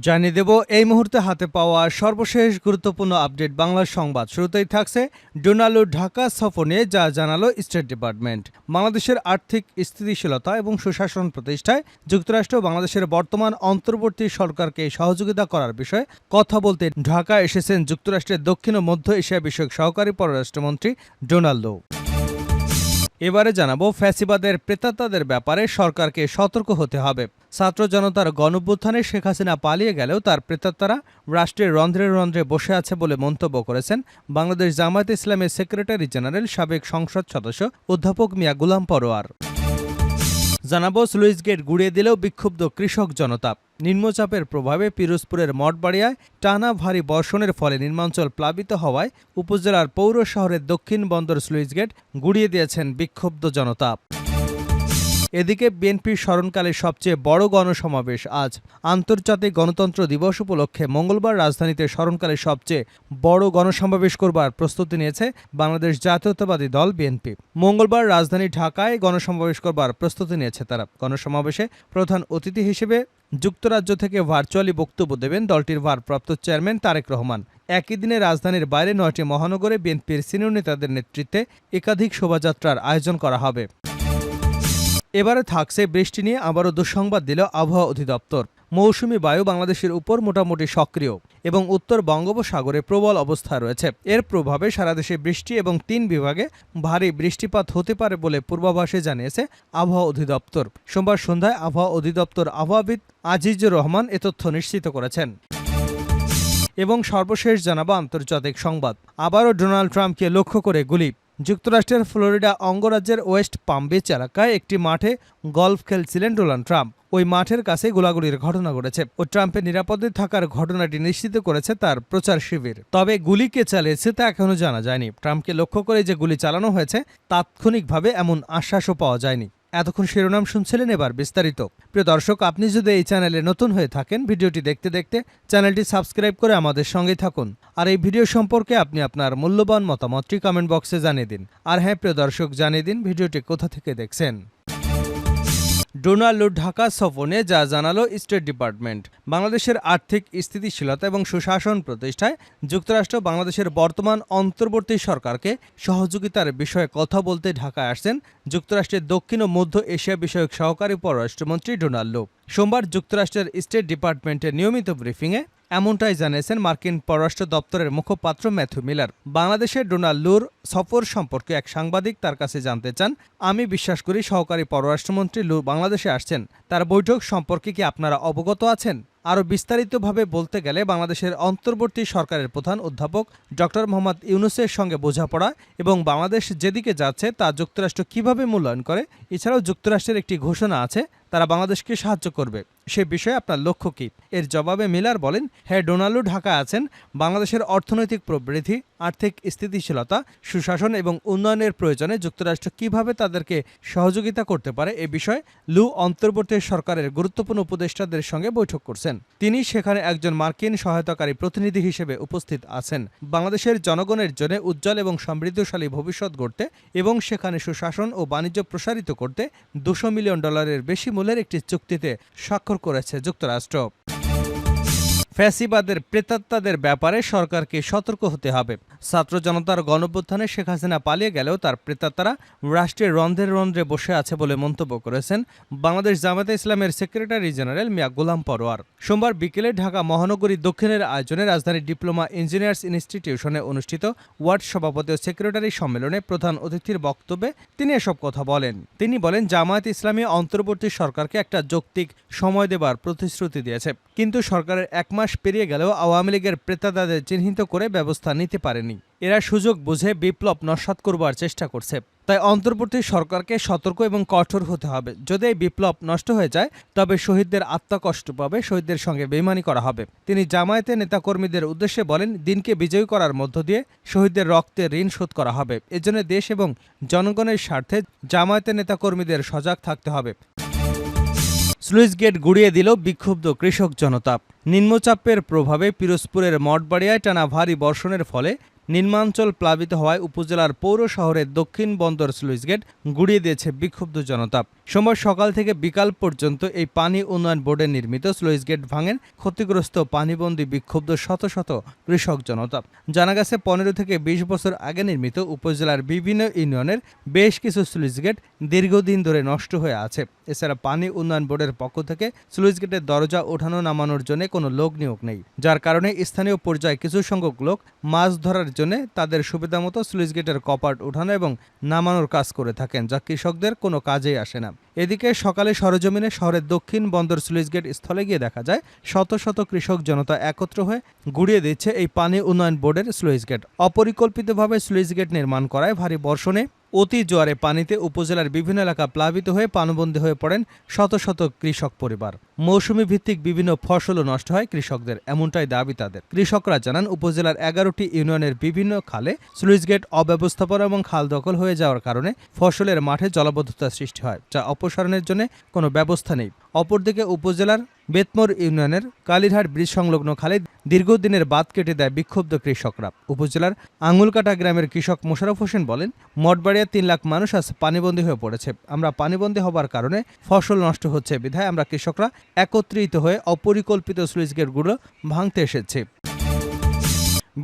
জানিয়ে দেব এই মুহূর্তে হাতে পাওয়া সর্বশেষ গুরুত্বপূর্ণ আপডেট বাংলা সংবাদ। শুরুতেই থাকছে ডোনাল্ড ঢাকা সফর নিয়ে যা জানালো স্টেট ডিপার্টমেন্ট। বাংলাদেশের আর্থিক স্থিতিশীলতা এবং সুশাসন প্রতিষ্ঠায় যুক্তরাষ্ট্র বাংলাদেশের বর্তমান অন্তর্বর্তী সরকারকে সহযোগিতা করার বিষয়ে কথা বলতে ঢাকা এসেছেন যুক্তরাষ্ট্রের দক্ষিণ ও মধ্য এশিয়া বিষয়ক সহকারী পররাষ্ট্রমন্ত্রী ডোনাল্ড। এবারে জানাবো ফ্যাসিবাদের প্রেতাত্মাদের ব্যাপারে সরকারকে সতর্ক হতে হবে। ছাত্র জনতার গণঅভ্যুত্থানে শেখ হাসিনা পালিয়ে গেলেও তার প্রেতাত্মারা রাষ্ট্রের রন্ধ্রে রন্ধ্রে বসে আছে বলে মন্তব্য করেছেন বাংলাদেশ জামায়াতে ইসলামের সেক্রেটারি জেনারেল সাবেক সংসদ সদস্য অধ্যাপক মিয়া গোলাম পরোয়ার। জানাবো স্লুইস গেট গুড়িয়ে দিলেও বিক্ষুব্ধ কৃষক জনতা। নিম্নচাপের প্রভাবে পিরোজপুরের মঠবাড়িয়ায় টানা ভারী বর্ষণের ফলে নিম্নাঞ্চল প্লাবিত হওয়ায় উপজেলার পৌর শহরের দক্ষিণ বন্দর স্লুইস গেট গুড়িয়ে দিয়েছেন বিক্ষুব্ধ জনতা। এদিকে বিএনপির স্মরণকালে সবচেয়ে বড় গণসমাবেশ আজ। আন্তর্জাতিক গণতন্ত্র দিবস উপলক্ষে মঙ্গলবার রাজধানীতে স্মরণকালে সবচেয়ে বড় গণসমাবেশ করবার প্রস্তুতি নিয়েছে বাংলাদেশ জাতীয়তাবাদী দল বিএনপি। মঙ্গলবার রাজধানী ঢাকায় গণসমাবেশ করবার প্রস্তুতি নিয়েছে তারা। গণসমাবেশে প্রধান অতিথি হিসেবে যুক্তরাজ্য থেকে ভার্চুয়ালি বক্তব্য দেবেন দলটির ভারপ্রাপ্ত চেয়ারম্যান তারেক রহমান। একই দিনে রাজধানীর বাইরে ৯টি মহানগরে বিএনপির সিনিয়র নেতাদের নেতৃত্বে একাধিক শোভাযাত্রার আয়োজন করা হবে। এবারে থাকছে বৃষ্টি নিয়ে আবারও দুঃসংবাদ দিল আবহাওয়া অধিদপ্তর। মৌসুমি বায়ু বাংলাদেশের উপর মোটামুটি সক্রিয় এবং উত্তর বঙ্গোপসাগরে প্রবল অবস্থায় রয়েছে। এর প্রভাবে সারা দেশে বৃষ্টি এবং ৩ বিভাগে ভারী বৃষ্টিপাত হতে পারে বলে পূর্বাভাসে জানিয়েছে আবহাওয়া অধিদপ্তর। সোমবার সন্ধ্যায় আবহাওয়া অধিদপ্তর আবহাওয়াবিদ আজিজুর রহমান এ তথ্য নিশ্চিত করেছেন। এবং সর্বশেষ জানাবো আন্তর্জাতিক সংবাদ। আবারও ডোনাল্ড ট্রাম্পকে লক্ষ্য করে গুলি। যুক্তরাষ্ট্রের ফ্লোরিডা অঙ্গরাজ্যের ওয়েস্ট পাম বিচ এলাকায় একটি মাঠে গলফ খেলছিলেন ডোনাল্ড ট্রাম্প। ওই মাঠের কাছে গোলাগুলির ঘটনা ঘটেছে ও ট্রাম্পের নিরাপদে থাকার ঘটনাটি নিশ্চিত করেছে তার প্রচার শিবির। তবে গুলি কে চালিয়েছে তা এখনও জানা যায়নি। ট্রাম্পকে লক্ষ্য করে যে গুলি চালানো হয়েছে তাৎক্ষণিকভাবে এমন আশ্বাসও পাওয়া যায়নি। এতক্ষণ শিরোনাম শুনছিলেন, এবার বিস্তারিত। প্রিয় দর্শক, আপনি যদি এই চ্যানেলে নতুন হয়ে থাকেন, ভিডিওটি দেখতে দেখতে চ্যানেলটি সাবস্ক্রাইব করে আমাদের সঙ্গেই থাকুন। আর এই ভিডিও সম্পর্কে আপনি আপনার মূল্যবান মতামতটি কমেন্ট বক্সে জানিয়ে দিন। আর হ্যাঁ প্রিয় দর্শক, জানিয়ে দিন ভিডিওটি কোথা থেকে দেখছেন। ডোনাল্ড ঢাকা সফর নিয়ে যা জানালো স্টেট ডিপার্টমেন্ট। বাংলাদেশের আর্থিক স্থিতিশীলতা এবং সুশাসন প্রতিষ্ঠায় যুক্তরাষ্ট্র বাংলাদেশের বর্তমান অন্তর্বর্তী সরকারকে সহযোগিতার বিষয়ে কথা বলতে ঢাকায় আসছেন যুক্তরাষ্ট্রের দক্ষিণ ও মধ্য এশিয়া বিষয়ক সহকারী পররাষ্ট্রমন্ত্রী ডোনাল্ড। সোমবার যুক্তরাষ্ট্রের স্টেট ডিপার্টমেন্টের নিয়মিত ব্রিফিংয়ে এমনটাই জানিয়েছেন মার্কিন পররাষ্ট্র দপ্তরের মুখপাত্র ম্যাথু মিলার। বাংলাদেশের ডোনাল্ডুর সফর সম্পর্কে এক সাংবাদিক তার কাছে জানতে চান, আমি বিশ্বাস করি সহকারী পররাষ্ট্রমন্ত্রী লু বাংলাদেশে আসছেন। তার বৈঠক সম্পর্কে কি আপনারা অবগত আছেন? আরও বিস্তারিতভাবে বলতে গেলে বাংলাদেশের অন্তর্বর্তী সরকারের প্রধান অধ্যাপক ডক্টর মোহাম্মদ ইউনূসের সঙ্গে বোঝাপড়া এবং বাংলাদেশ যেদিকে যাচ্ছে তা যুক্তরাষ্ট্র কিভাবে মূল্যায়ন করে, এছাড়াও যুক্তরাষ্ট্রের একটি ঘোষণা আছে তারা বাংলাদেশকে সাহায্য করবে, সে বিষয়ে আপনার লক্ষ্য কী? এর জবাবে মিলার বলেন, হ্যাঁ, ডোনাল্ড ঢাকায় আছেন। বাংলাদেশের অর্থনৈতিক প্রবৃদ্ধি, আর্থিক স্থিতিশীলতা, সুশাসন এবং উন্নয়নের প্রয়োজনে যুক্তরাষ্ট্র কিভাবে তাদেরকে সহযোগিতা করতে পারে এ বিষয়ে লু অন্তর্বর্তী সরকারের গুরুত্বপূর্ণ উপদেষ্টাদের সঙ্গে বৈঠক করছেন। তিনি সেখানে একজন মার্কিন সহায়তাকারী প্রতিনিধি হিসেবে উপস্থিত আছেন। বাংলাদেশের জনগণের জন্য উজ্জ্বল এবং সমৃদ্ধশালী ভবিষ্যৎ গড়তে এবং সেখানে সুশাসন ও বাণিজ্য প্রসারিত করতে $200 মিলিয়ন বেশি মূল্যের একটি চুক্তিতে স্বাক্ষর করেছে যুক্তরাষ্ট্র। ফ্যাসিবাদের প্রেতাত্মাদের ব্যাপারে সরকারকে সতর্ক হতে হবে। ছাত্র জনতার গণঅভ্যুত্থানে শেখ হাসিনা পালিয়ে গেলেও তার প্রেতাত্মারা রাষ্ট্রের রন্ধ্রে রন্ধ্রে বসে আছে বলে মন্তব্য করেছেন বাংলাদেশ জামায়াতে ইসলামের সেক্রেটারি জেনারেল মিয়া গোলাম পরোয়ার। সোমবার বিকেলে ঢাকা মহানগরী দক্ষিণের আয়োজনে রাজধানীর ডিপ্লোমা ইঞ্জিনিয়ার্স ইনস্টিটিউশনে অনুষ্ঠিত ওয়ার্ড সভাপতি ও সেক্রেটারি সম্মেলনে প্রধান অতিথির বক্তব্যে তিনি এসব কথা বলেন। তিনি বলেন, জামায়াত ইসলামী অন্তর্বর্তী সরকারকে একটা যৌক্তিক সময় দেবার প্রতিশ্রুতি দিয়েছে, কিন্তু সরকারের 1 মাস পেরিয়ে গেলেও আওয়ামী লীগের প্রেতাত্মাদের চিহ্নিত করে ব্যবস্থা নিতে পারেনি। এরা সুযোগ বুঝে বিপ্লব নস্যাৎ করবার চেষ্টা করছে। তাই অন্তর্বর্তী সরকারকে সতর্ক এবং কঠোর হতে হবে। যদি এই বিপ্লব নষ্ট হয়ে যায় তবে শহীদদের আত্মা কষ্ট পাবে, শহীদদের সঙ্গে বেইমানি করা হবে। তিনি জামায়াতের নেতাকর্মীদের উদ্দেশ্যে বলেন, দিনকে বিজয়ী করার মধ্য দিয়ে শহীদদের রক্তের ঋণ শোধ করা হবে। এজন্য দেশ এবং জনগণের স্বার্থে জামায়াতের নেতাকর্মীদের সজাগ থাকতে হবে। স্লুইস গেট গুড়িয়ে দিল বিক্ষুব্ধ কৃষক জনতা। নিম্নচাপের প্রভাবে পিরোজপুরের মঠবাড়িয়ায় টানা ভারী বর্ষণের ফলে নিম্নাঞ্চল প্লাবিত হওয়ায় উপজেলার পৌর শহরের দক্ষিণ বন্দর স্লুইস গেট গুড়িয়ে দিয়েছে বিক্ষুব্ধ জনতা। সোমবার সকাল থেকে বিকাল পর্যন্ত এই পানি উন্নয়ন বোর্ডের নির্মিত স্লুইস গেট ভাঙেন ক্ষতিগ্রস্ত পানিবন্দী বিক্ষুব্ধ শত শত কৃষক জনতা। জানা গেছে 15 থেকে 20 বছর আগে নির্মিত উপজেলার বিভিন্ন ইউনিয়নের বেশ কিছু স্লুইস গেট দীর্ঘদিন ধরে নষ্ট হয়ে আছে। এছাড়া পানি উন্নয়ন বোর্ডের পক্ষ থেকে স্লুইস গেটের দরজা ওঠানো নামানোর জন্য কোনো লোক নিয়োগ নেই, যার কারণে স্থানীয় পর্যায়ে কিছু সংখ্যক লোক মাছ ধরার জন্য তাদের সুবিধামতো স্লুইস গেটের কপাট ওঠানো এবং নামানোর কাজ করে থাকেন, যা কৃষকদের কোনো কাজেই আসে না। এদিকে সকালে সরেজমিনে শহরের দক্ষিণ বন্দর স্লুইস গেট স্থলে গিয়ে দেখা যায় শত শত কৃষক জনতা একত্র হয়ে গুড়িয়ে দিচ্ছে এই পানি উন্নয়ন বোর্ডের স্লুইস গেট। অপরিকল্পিতভাবে স্লুইস গেট নির্মাণ করায় ভারী বর্ষণে অতি জোয়ারে পানিতে উপজেলার বিভিন্ন এলাকা প্লাবিত হয়ে পানিবন্দী হয়ে পড়েন শত শত কৃষক পরিবার। মৌসুমি ভিত্তিক বিভিন্ন ফসলও নষ্ট হয় কৃষকদের, এমনটাই দাবি তাদের। কৃষকরা জানান, উপজেলার 11টি ইউনিয়নের বিভিন্ন খালে স্লুইস গেট অব্যবস্থাপনা এবং খাল দখল হয়ে যাওয়ার কারণে ফসলের মাঠে জলাবদ্ধতার সৃষ্টি হয়, যা অপসারণের জন্য কোনো ব্যবস্থা নেই। অপরদিকে উপজেলার বেতমোর ইউনিয়নের কালীরহাট ব্রিজ সংলগ্ন খালে দীর্ঘদিনের বাঁধ কেটে দেয় বিক্ষুব্ধ কৃষকরা। উপজেলার আঙুলকাটা গ্রামের কৃষক মোশাররফ হোসেন বলেন, মঠবাড়িয়ার 3 লাখ মানুষ আজ পানিবন্দী হয়ে পড়েছে। আমরা পানিবন্দী হবার কারণে ফসল নষ্ট হচ্ছে, বিধায় আমরা কৃষকরা একত্রিত হয়ে অপরিকল্পিত স্লুইস গেটগুলো ভাঙতে এসেছি।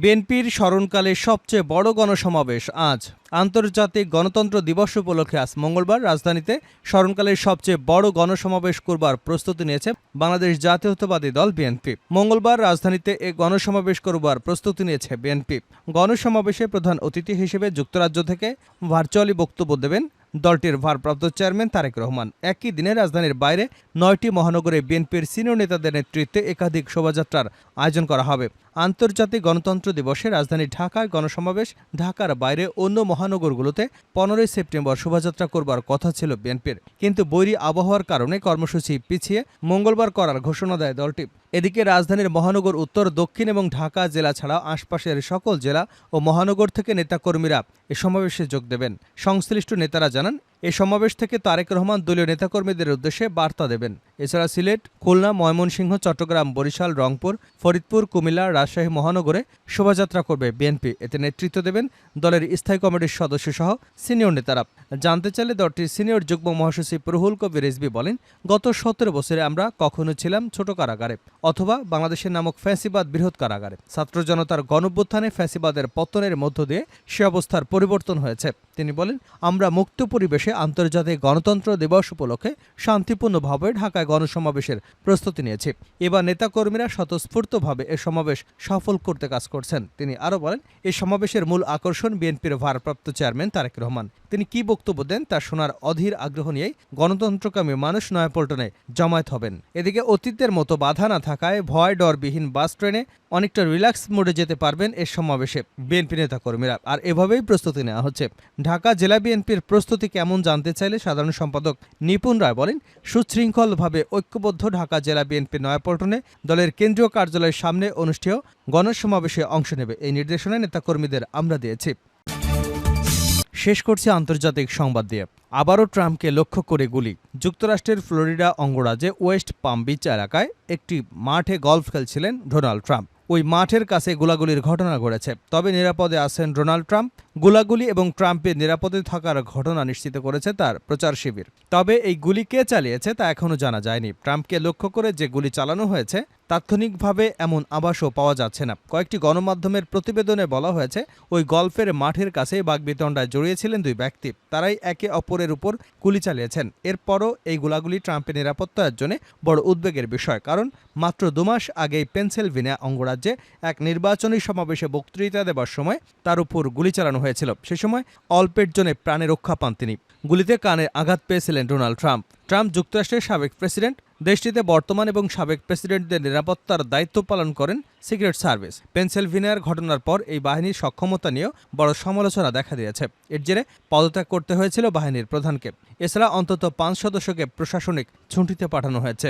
বিএনপির স্মরণকালে সবচেয়ে বড় গণসমাবেশ আজ। আন্তর্জাতিক গণতন্ত্র দিবস উপলক্ষে আজ মঙ্গলবার রাজধানীতে স্মরণকালের সবচেয়ে বড় গণসমাবেশ করবার প্রস্তুতি নিয়েছে বাংলাদেশ জাতীয়তাবাদী দল বিএনপি। মঙ্গলবার রাজধানীতে এ গণসমাবেশ করবার প্রস্তুতি নিয়েছে বিএনপি। গণসমাবেশে প্রধান অতিথি হিসেবে যুক্তরাজ্য থেকে ভার্চুয়ালি বক্তব্য দেবেন দলটির ভারপ্রাপ্ত চেয়ারম্যান তারেক রহমান। একই দিনে রাজধানীর বাইরে 9টি মহানগরে বিএনপির সিনিয়র নেতাদের নেতৃত্বে একাধিক শোভাযাত্রার আয়োজন করা হবে। আন্তর্জাতিক গণতন্ত্র দিবসে রাজধানী ঢাকায় গণসমাবেশ, ঢাকার বাইরে অন্য মহানগরগুলোতে 15 সেপ্টেম্বর শোভাযাত্রা করবার কথা ছিল বিএনপির, কিন্তু বৈরী আবহাওয়ার কারণে কর্মসূচি পিছিয়ে মঙ্গলবার করার ঘোষণা দেয় দলটি। এদিকে রাজধানীর মহানগর, উত্তর, দক্ষিণ এবং ঢাকা জেলা ছাড়া আশপাশের সকল জেলা ও মহানগর থেকে নেতাকর্মীরা এ সমাবেশে যোগ দেবেন। সংশ্লিষ্ট নেতারা জানান, এ সমাবেশ থেকে তারেক রহমান দলীয় নেতাকর্মীদের উদ্দেশ্যে বার্তা দেবেন। এছাড়া সিলেট, খুলনা, ময়মনসিংহ, চট্টগ্রাম, বরিশাল, রংপুর, ফরিদপুর, কুমিল্লা, রাজশাহী মহানগরে শোভাযাত্রা করবে বিএনপি। এতে নেতৃত্ব দেবেন দলের স্থায়ী কমিটির সদস্যসহ সিনিয়র নেতারা। জানতে চাইলে দলটির সিনিয়র যুগ্ম মহাসচিব রুহুল কবির রিজভী বলেন, গত 17 বছরে আমরা কখনো ছিলাম ছোট কারাগারে অথবা বাংলাদেশের নামক ফ্যাসিবাদ বৃহৎ কারাগারে। ছাত্র জনতার গণঅভ্যুত্থানে ফ্যাসিবাদের পতনের মধ্য দিয়ে সে অবস্থার পরিবর্তন হয়েছে। তিনি বলেন, আমরা মুক্ত পরিবেশে আন্তর্জাতিক গণতন্ত্র দিবস উপলক্ষে শান্তিপূর্ণভাবে ঢাকায় গণসমাবেশের প্রস্তুতি নিয়েছি। এবার নেতাকর্মীরা স্বতঃস্ফূর্তভাবে এ সমাবেশ সফল করতে কাজ করছেন। তিনি আরও বলেন, এই সমাবেশের মূল আকর্ষণ বিএনপির ভারপ্রাপ্ত চেয়ারম্যান তারেক রহমান। তিনি কি বক্তব্য দেন তা শোনার অধীর আগ্রহ নিয়েই গণতন্ত্রকামী মানুষ নয়াপল্টনে জমায়েত হবেন। এদিকে অতীতের মতো বাধা না থাকায় ভয় ডরবিহীন বাস ট্রেনে অনেকটা রিল্যাক্স মোডে যেতে পারবেন এ সমাবেশে বিএনপি নেতাকর্মীরা। আর এভাবেই প্রস্তুতি নেওয়া হচ্ছে। ঢাকা জেলা বিএনপির প্রস্তুতি কেমন জানতে চাইলে সাধারণ সম্পাদক নিপুণ রায় বলেন, সুশৃঙ্খলভাবে ঐক্যবদ্ধ ঢাকা জেলা বিএনপি নয়াপল্টনে দলের কেন্দ্রীয় কার্যালয়ের সামনে অনুষ্ঠেয় গণসমাবেশে অংশ নেবে। এই নির্দেশনা নেতাকর্মীদের আমরা দিয়েছি। শেষ করছি আন্তর্জাতিক সংবাদ দিয়ে। আবারও ট্রাম্পকে লক্ষ্য করে গুলি। যুক্তরাষ্ট্রের ফ্লোরিডা অঙ্গরাজ্যে ওয়েস্ট পাম বিচ এলাকায় একটি মাঠে গলফ খেলছিলেন ডোনাল্ড ট্রাম্প। ওই মাঠের কাছে গোলাগুলির ঘটনা ঘটেছে, তবে নিরাপদে আছেন ডোনাল্ড ট্রাম্প। গোলাগুলি এবং ট্রাম্পের নিরাপদে থাকার ঘটনা নিশ্চিত করেছে তার প্রচার শিবির। তবে এই গুলি কে চালিয়েছে তা এখনও জানা যায়নি। ট্রাম্পকে লক্ষ্য করে যে গুলি চালানো হয়েছে তাৎক্ষণিকভাবে এমন আভাসও পাওয়া যাচ্ছে না। কয়েকটি গণমাধ্যমের প্রতিবেদনে বলা হয়েছে, ওই গলফের মাঠের কাছে বাগবিতণ্ডায় জড়িয়েছিলেন 2 ব্যক্তি। তারাই একে অপরের উপর গুলি চালিয়েছেন। এরপরও এই গোলাগুলি ট্রাম্পের নিরাপত্তার জন্য বড় উদ্বেগের বিষয়, কারণ মাত্র 2 মাস আগেই পেনসিলভেনিয়া অঙ্গরাজ্যে এক নির্বাচনী সমাবেশে বক্তৃতা দেবার সময় তার উপর গুলি চালানো হয়েছিল। সে সময় অল্পের জন্য প্রাণে রক্ষা পান তিনি। গুলিতে কানে আঘাত পেয়েছিলেন ডোনাল্ড ট্রাম্প। ট্রাম্প যুক্তরাষ্ট্রের সাবেক প্রেসিডেন্ট। দেশটিতে বর্তমান এবং সাবেক প্রেসিডেন্টদের নিরাপত্তার দায়িত্ব পালন করেন সিক্রেট সার্ভিস। পেনসিলভেনিয়ার ঘটনার পর এই বাহিনীর সক্ষমতা নিয়েও বড় সমালোচনা দেখা দিয়েছে। এর জেরে পদত্যাগ করতে হয়েছিল বাহিনীর প্রধানকে। এছাড়া অন্তত 5 সদস্যকে প্রশাসনিক ছুটিতে পাঠানো হয়েছে।